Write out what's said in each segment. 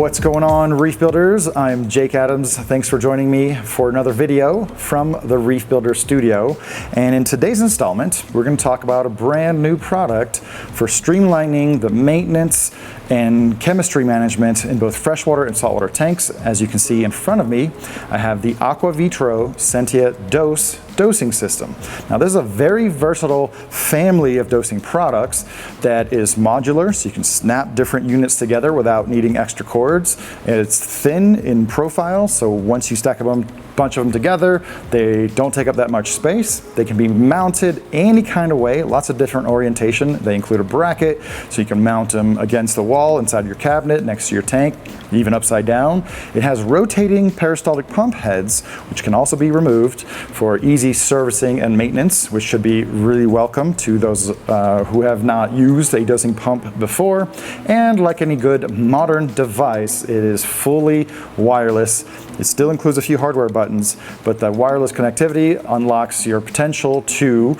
What's going on, Reef Builders? I'm Jake Adams. Thanks for joining me for another video from the Reef Builder Studio. And in today's installment, we're going to talk about a brand new product for streamlining the maintenance and chemistry management in both freshwater and saltwater tanks. As you can see in front of me, I have the Aquavitro Sentia dosing system. Now, this is a very versatile family of dosing products that is modular, so you can snap different units together without needing extra cords. It's thin in profile, so once you stack a bunch of them together, they don't take up that much space. They can be mounted any kind of way, lots of different orientation. They include a bracket, so you can mount them against the wall, inside your cabinet, next to your tank, even upside down. It has rotating peristaltic pump heads, which can also be removed for easy servicing and maintenance, which should be really welcome to those who have not used a dosing pump before. And like any good modern device, it is fully wireless. It still includes a few hardware buttons, but the wireless connectivity unlocks your potential to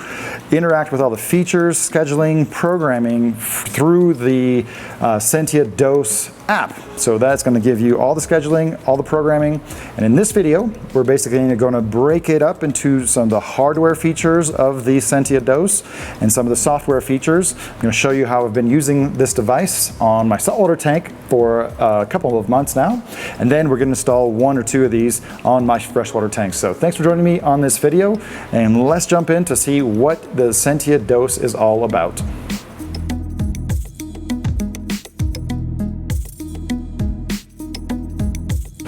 interact with all the features, scheduling, programming through the Sentia Dose app. So that's going to give you all the scheduling, all the programming. And in this video, we're basically going to break it up into some of the hardware features of the Sentia Dose and some of the software features. I'm going to show you how I've been using this device on my saltwater tank for a couple of months now. And then we're going to install one or two of these on my freshwater tanks. So thanks for joining me on this video, and let's jump in to see what the Sentia Dose is all about.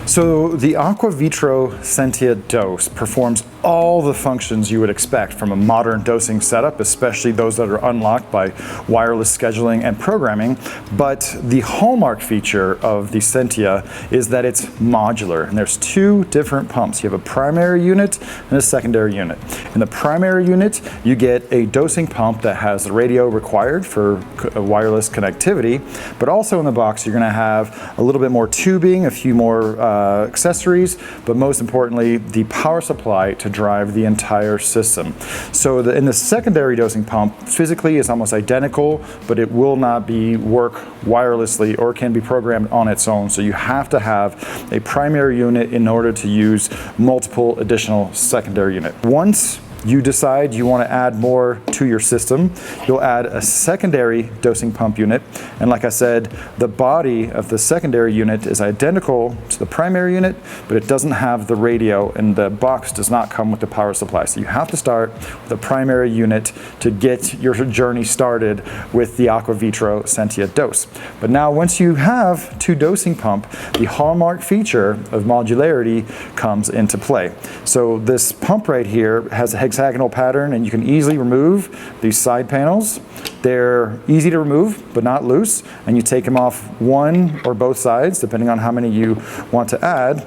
So the Aquavitro Sentia Dose performs all the functions you would expect from a modern dosing setup, especially those that are unlocked by wireless scheduling and programming. But the hallmark feature of the Sentia is that it's modular, and there's two different pumps. You have a primary unit and a secondary unit. In the primary unit, you get a dosing pump that has the radio required for wireless connectivity, but also in the box you're going to have a little bit more tubing, a few more accessories, but most importantly, the power supply to drive the entire system. So in the secondary dosing pump, physically is almost identical, but it will not work wirelessly or can be programmed on its own. So you have to have a primary unit in order to use multiple additional secondary units. Once you decide you want to add more to your system, you'll add a secondary dosing pump unit. And like I said, the body of the secondary unit is identical to the primary unit, but it doesn't have the radio, and the box does not come with the power supply. So you have to start with the primary unit to get your journey started with the Aquavitro Sentia Dose. But now once you have two dosing pump, the hallmark feature of modularity comes into play. So this pump right here has a hexagonal pattern, and you can easily remove these side panels. They're easy to remove but not loose, and you take them off one or both sides depending on how many you want to add,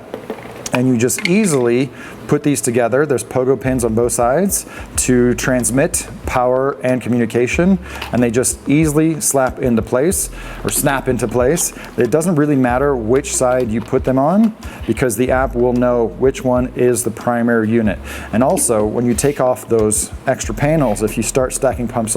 and you just easily put these together. There's pogo pins on both sides to transmit power and communication, and they just easily slap into place or snap into place. It doesn't really matter which side you put them on, because the app will know which one is the primary unit. And also, when you take off those extra panels, if you start stacking pumps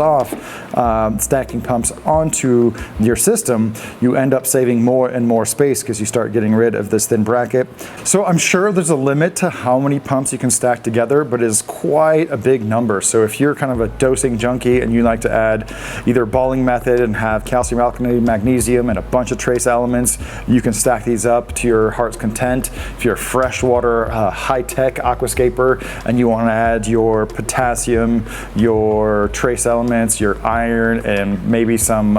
onto your system, you end up saving more and more space because you start getting rid of this thin bracket. So I'm sure there's a limit to how many pumps you can stack together, but it is quite a big number. So if you're kind of a dosing junkie and you like to add either balling method and have calcium, alkaline, magnesium, and a bunch of trace elements, you can stack these up to your heart's content. If you're a freshwater, high-tech aquascaper and you want to add your potassium, your trace elements, your iron, and maybe some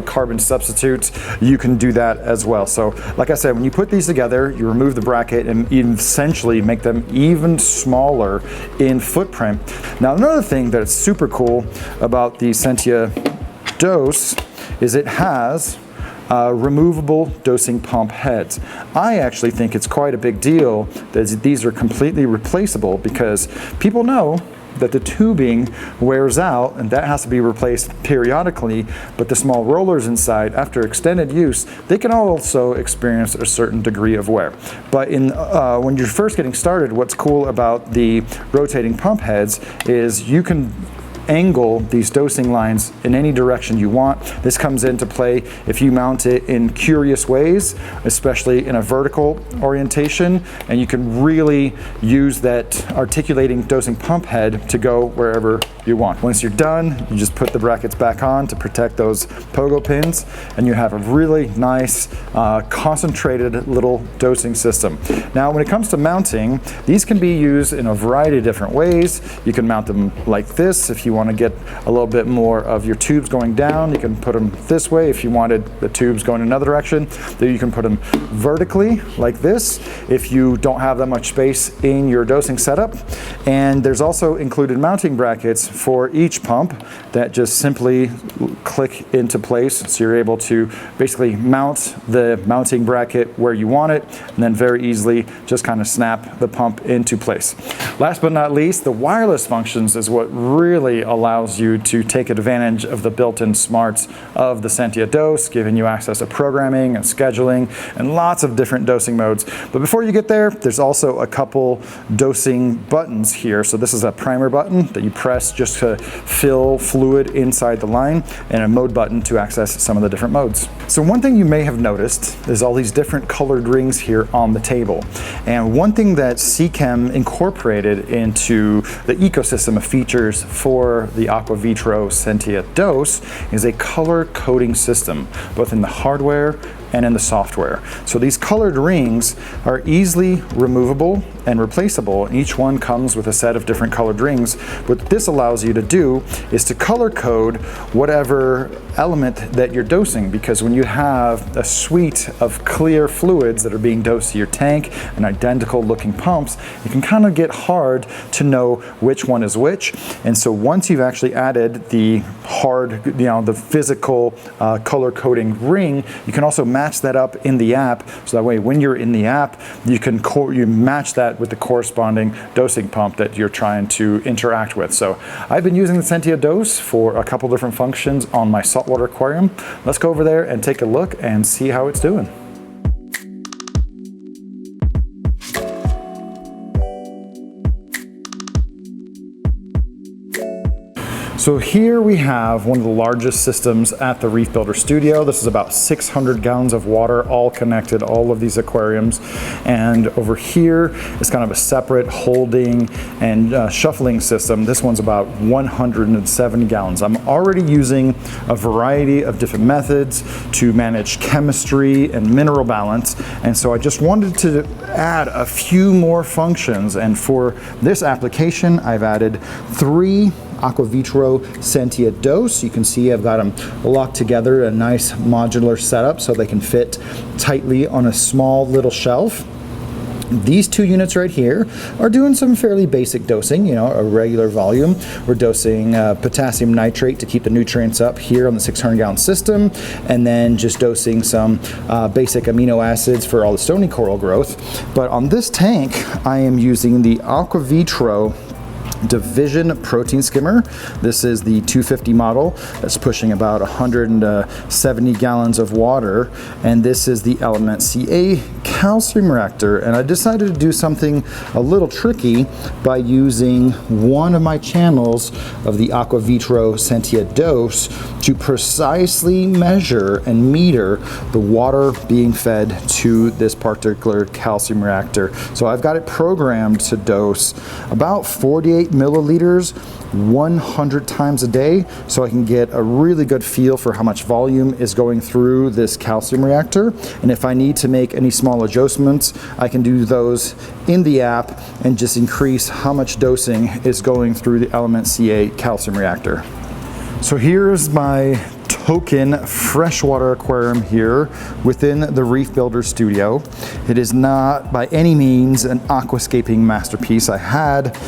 carbon substitutes, you can do that as well. So like I said, when you put these together, you remove the bracket and essentially make them even smaller in footprint. Now, another thing that's super cool about the Sentia Dose is it has removable dosing pump heads. I actually think it's quite a big deal that these are completely replaceable, because people know that the tubing wears out and that has to be replaced periodically, but the small rollers inside, after extended use, they can also experience a certain degree of wear. But when you're first getting started, what's cool about the rotating pump heads is you can angle these dosing lines in any direction you want. This comes into play if you mount it in curious ways, especially in a vertical orientation, and you can really use that articulating dosing pump head to go wherever you want. Once you're done, you just put the brackets back on to protect those pogo pins, and you have a really nice concentrated little dosing system. Now when it comes to mounting, these can be used in a variety of different ways. You can mount them like this if you want to get a little bit more of your tubes going down. You can put them this way if you wanted the tubes going in another direction. Then you can put them vertically like this if you don't have that much space in your dosing setup. And there's also included mounting brackets for each pump that just simply click into place, so you're able to basically mount the mounting bracket where you want it, and then very easily just kind of snap the pump into place. Last but not least, the wireless functions is what really allows you to take advantage of the built-in smarts of the Sentia Dose, giving you access to programming and scheduling and lots of different dosing modes. But before you get there, there's also a couple dosing buttons here. So this is a primer button that you press just to fill fluid inside the line, and a mode button to access some of the different modes. So one thing you may have noticed is all these different colored rings here on the table. And one thing that Seachem incorporated into the ecosystem of features for the Aquavitro Sentia Dose is a color coding system, both in the hardware and in the software. So these colored rings are easily removable and replaceable. Each one comes with a set of different colored rings. What this allows you to do is to color code whatever element that you're dosing, because when you have a suite of clear fluids that are being dosed to your tank and identical looking pumps, it can kind of get hard to know which one is which. And so once you've actually added the hard, the physical color coding ring, you can also match that up in the app, so that way when you're in the app, you can match that with the corresponding dosing pump that you're trying to interact with. So I've been using the Sentia Dose for a couple different functions on my saltwater aquarium. Let's go over there and take a look and see how it's doing. So here we have one of the largest systems at the Reef Builder Studio. This is about 600 gallons of water, all connected, all of these aquariums. And over here is kind of a separate holding and shuffling system. This one's about 170 gallons. I'm already using a variety of different methods to manage chemistry and mineral balance. And so I just wanted to add a few more functions. And for this application, I've added 3 Aquavitro Sentia Dose. You can see I've got them locked together, a nice modular setup so they can fit tightly on a small little shelf. These 2 units right here are doing some fairly basic dosing, a regular volume. We're dosing potassium nitrate to keep the nutrients up here on the 600 gallon system, and then just dosing some basic amino acids for all the stony coral growth. But on this tank, I am using the Aquavitro Division protein skimmer. This is the 250 model that's pushing about 170 gallons of water, and this is the Element CA calcium reactor. And I decided to do something a little tricky by using one of my channels of the Aquavitro Sentia Dose to precisely measure and meter the water being fed to this particular calcium reactor. So I've got it programmed to dose about 48 milliliters 100 times a day, so I can get a really good feel for how much volume is going through this calcium reactor. And if I need to make any small adjustments, I can do those in the app and just increase how much dosing is going through the Element CA calcium reactor. So here's my token freshwater aquarium here within the Reef Builder Studio. It is not by any means an aquascaping masterpiece. I had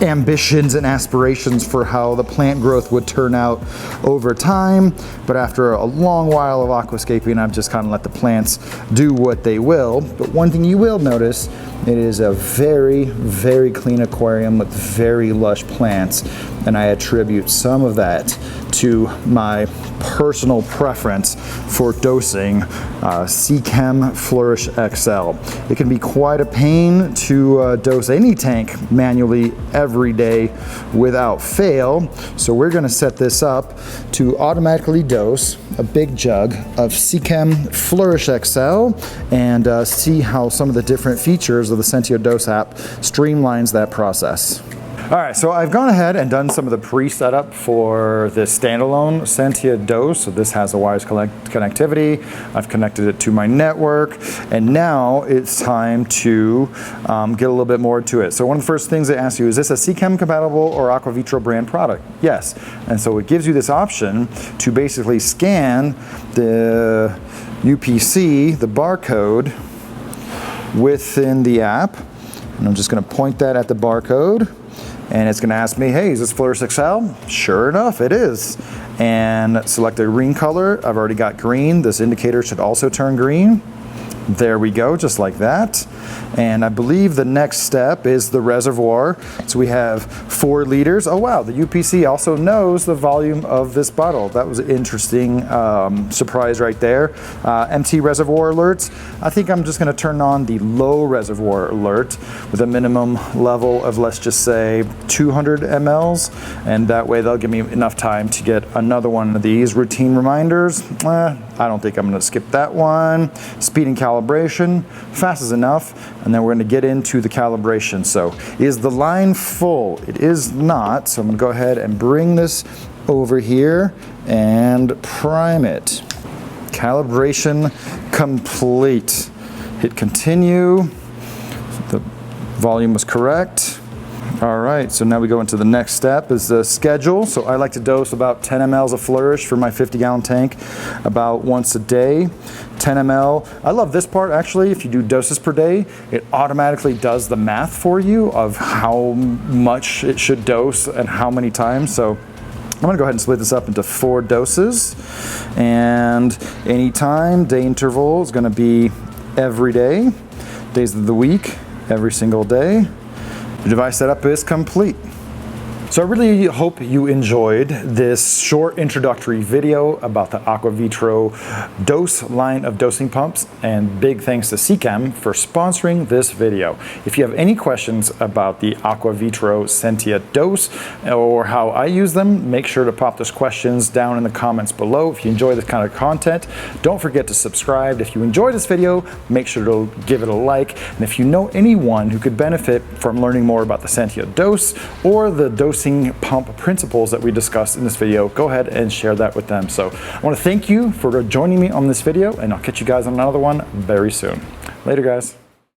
ambitions and aspirations for how the plant growth would turn out over time, but after a long while of aquascaping, I've just kind of let the plants do what they will. But one thing you will notice, it is a very, very clean aquarium with very lush plants, and I attribute some of that to my personal preference for dosing Seachem Flourish XL. It can be quite a pain to dose any tank manually every day without fail. So we're going to set this up to automatically dose a big jug of Seachem Flourish XL and see how some of the different features of the Sentia Dose app streamlines that process. All right, so I've gone ahead and done some of the pre-setup for this standalone Sentia Dose. So this has a wireless connectivity. I've connected it to my network, and now it's time to get a little bit more to it. So one of the first things they ask you, is this a Seachem compatible or Aquavitro brand product? Yes, and so it gives you this option to basically scan the UPC, the barcode, within the app. And I'm just gonna point that at the barcode. And it's gonna ask me, hey, is this Flourish XL? Sure enough, it is. And select a green color. I've already got green. This indicator should also turn green. There we go, just like that. And I believe the next step is the reservoir. So we have 4 liters. Oh wow, the UPC also knows the volume of this bottle. That was an interesting surprise right there. Empty reservoir alerts. I think I'm just gonna turn on the low reservoir alert with a minimum level of, let's just say, 200 mLs. And that way they'll give me enough time to get another one of these routine reminders. I don't think I'm gonna skip that one. Speed and calibration, fast is enough. And then we're gonna get into the calibration. So is the line full? It is not. So I'm gonna go ahead and bring this over here and prime it. Calibration complete. Hit continue. The volume was correct. All right, so now we go into the next step is the schedule. So I like to dose about 10 mLs of Flourish for my 50-gallon tank about once a day. 10 ml. I love this part actually. If you do doses per day, it automatically does the math for you of how much it should dose and how many times. So I'm gonna go ahead and split this up into 4 doses. And anytime, day interval is gonna be every day. Days of the week, every single day. The device setup is complete. So I really hope you enjoyed this short introductory video about the Aquavitro Dose line of dosing pumps, and big thanks to Seachem for sponsoring this video. If you have any questions about the Aquavitro Sentia Dose or how I use them, make sure to pop those questions down in the comments below. If you enjoy this kind of content, don't forget to subscribe. If you enjoyed this video, make sure to give it a like. And if you know anyone who could benefit from learning more about the Sentia Dose or the dosing pump principles that we discussed in this video, go ahead and share that with them. So I want to thank you for joining me on this video, and I'll catch you guys on another one very soon. Later, guys.